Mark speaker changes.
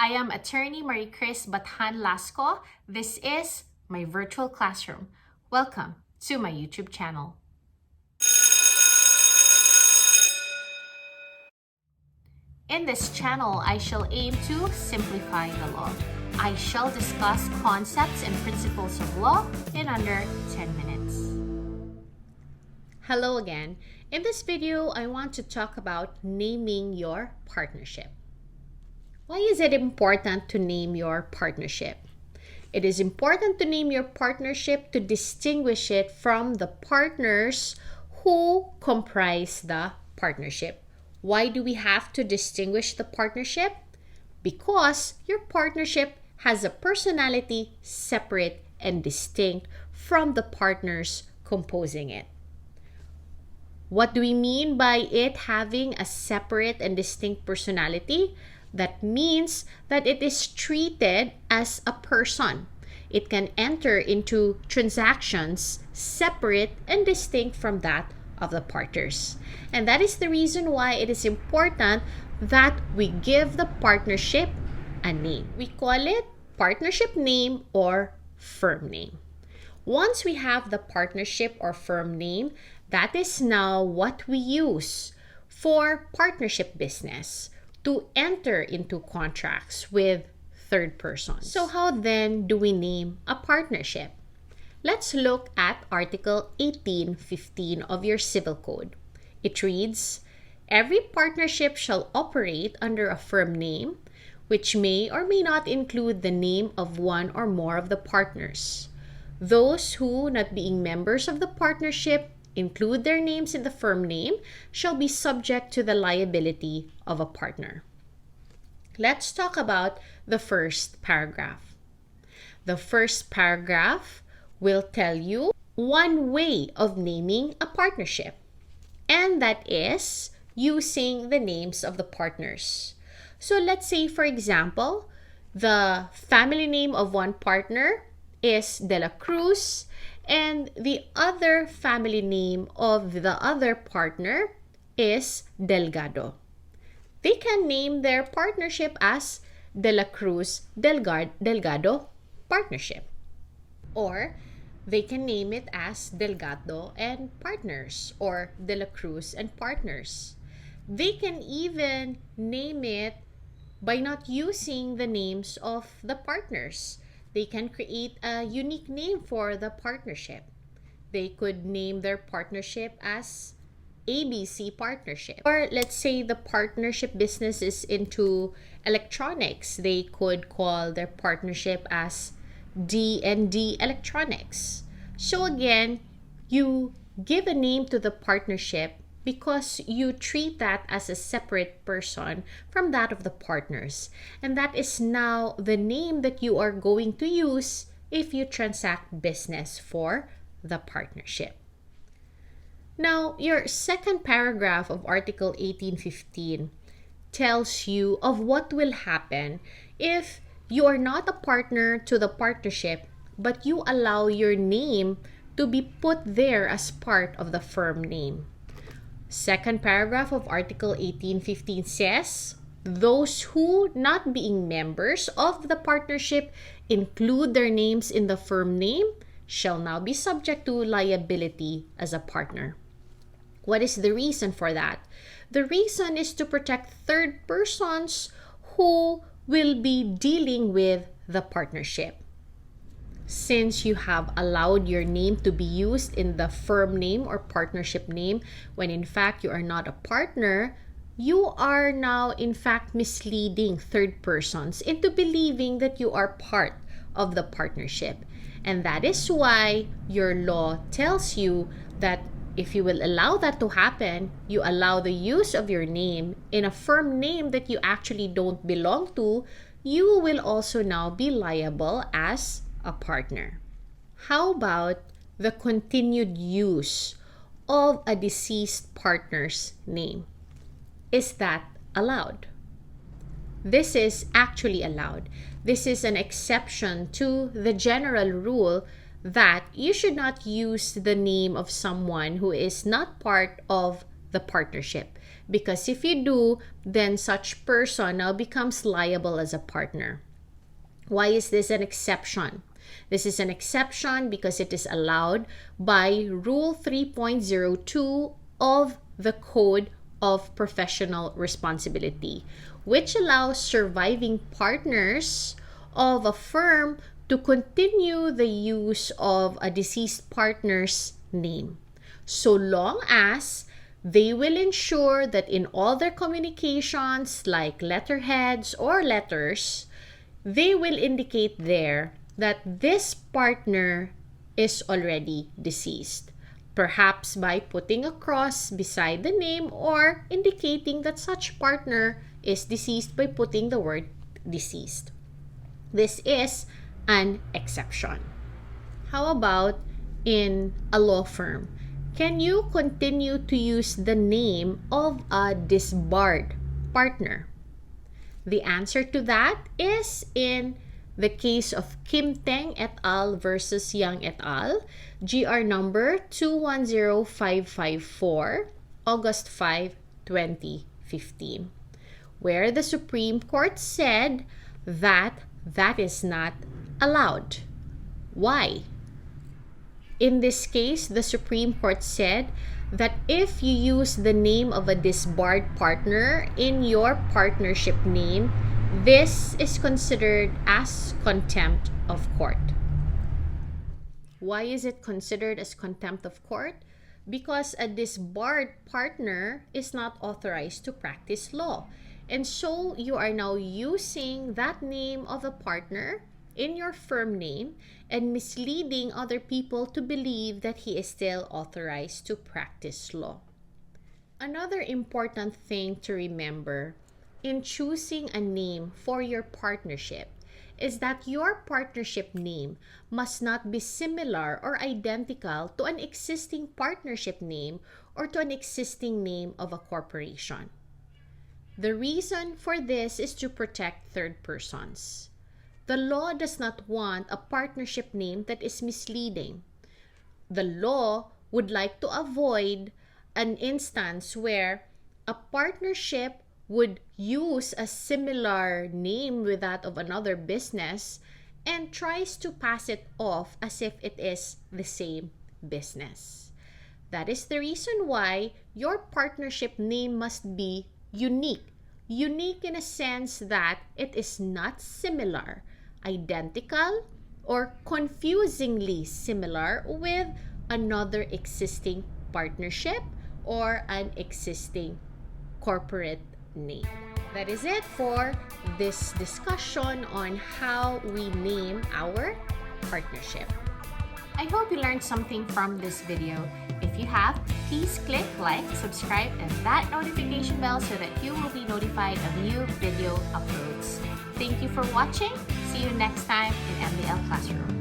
Speaker 1: I am Attorney Marie-Chris Bathan-Lasco. This is my virtual classroom. Welcome to my YouTube channel. In this channel, I shall aim to simplify the law. I shall discuss concepts and principles of law in under 10 minutes. Hello again. In this video, I want to talk about naming your partnership. Why is it important to name your partnership? It is important to name your partnership to distinguish it from the partners who comprise the partnership. Why do we have to distinguish the partnership? Because your partnership has a personality separate and distinct from the partners composing it. What do we mean by it having a separate and distinct personality? That means that it is treated as a person. It can enter into transactions separate and distinct from that of the partners. And that is the reason why it is important that we give the partnership a name. We call it partnership name or firm name. Once we have the partnership or firm name, that is now what we use for partnership business to enter into contracts with third persons. So how then do we name a partnership? Let's look at Article 1815 of your Civil Code. It reads, "Every partnership shall operate under a firm name, which may or may not include the name of one or more of the partners. Those who, not being members of the partnership, include their names in the firm name shall be subject to the liability of a partner." Let's talk about the first paragraph. The first paragraph will tell you one way of naming a partnership, and that is using the names of the partners. So let's say, for example, the family name of one partner is De La Cruz, and the other family name of the other partner is Delgado. They can name their partnership as De La Cruz Delgado Partnership. Or they can name it as Delgado and Partners or De La Cruz and Partners. They can even name it by not using the names of the partners. They can create a unique name for the partnership. They could name their partnership as ABC Partnership. Or let's say the partnership business is into electronics. They could call their partnership as D&D Electronics. So again, you give a name to the partnership because you treat that as a separate person from that of the partners. And that is now the name that you are going to use if you transact business for the partnership. Now, your second paragraph of Article 1815 tells you of what will happen if you are not a partner to the partnership, but you allow your name to be put there as part of the firm name. Second paragraph of Article 1815 says, "Those who, not being members of the partnership, include their names in the firm name shall now be subject to liability as a partner." What is the reason for that? The reason is to protect third persons who will be dealing with the partnership. Since you have allowed your name to be used in the firm name or partnership name when in fact you are not a partner, you are now in fact misleading third persons into believing that you are part of the partnership. And that is why your law tells you that if you will allow that to happen, you allow the use of your name in a firm name that you actually don't belong to, you will also now be liable as a partner. How about the continued use of a deceased partner's name? Is that allowed? This is actually allowed. This is an exception to the general rule that you should not use the name of someone who is not part of the partnership. because if you do, then such person now becomes liable as a partner. Why is this an exception? This is an exception because it is allowed by Rule 3.02 of the Code of Professional Responsibility, which allows surviving partners of a firm to continue the use of a deceased partner's name, so long as they will ensure that in all their communications, like letterheads or letters, they will indicate there that this partner is already deceased, perhaps by putting a cross beside the name or indicating that such partner is deceased by putting the word deceased. This is an exception. How about in a law firm? Can you continue to use the name of a disbarred partner? The answer to that is in the case of Kim Teng et al. Versus Young et al., GR number 210554, August 5, 2015, where the Supreme Court said that that is not allowed. Why? In this case, the Supreme Court said that if you use the name of a disbarred partner in your partnership name, this is considered as contempt of court. Why is it considered as contempt of court? Because a disbarred partner is not authorized to practice law. And so you are now using that name of a partner in your firm name and misleading other people to believe that he is still authorized to practice law. Another important thing to remember in choosing a name for your partnership is that your partnership name must not be similar or identical to an existing partnership name or to an existing name of a corporation. The reason for this is to protect third persons. The law does not want a partnership name that is misleading. The law would like to avoid an instance where a partnership would use a similar name with that of another business and tries to pass it off as if it is the same business. That is the reason why your partnership name must be unique. Unique in a sense that it is not similar, identical, or confusingly similar with another existing partnership or an existing corporate name. That is it for this discussion on how we name our partnership. I hope you learned something from this video. If you have, please click like, subscribe, and that notification bell so that you will be notified of new video uploads. Thank you for watching. See you next time in MBL Classroom.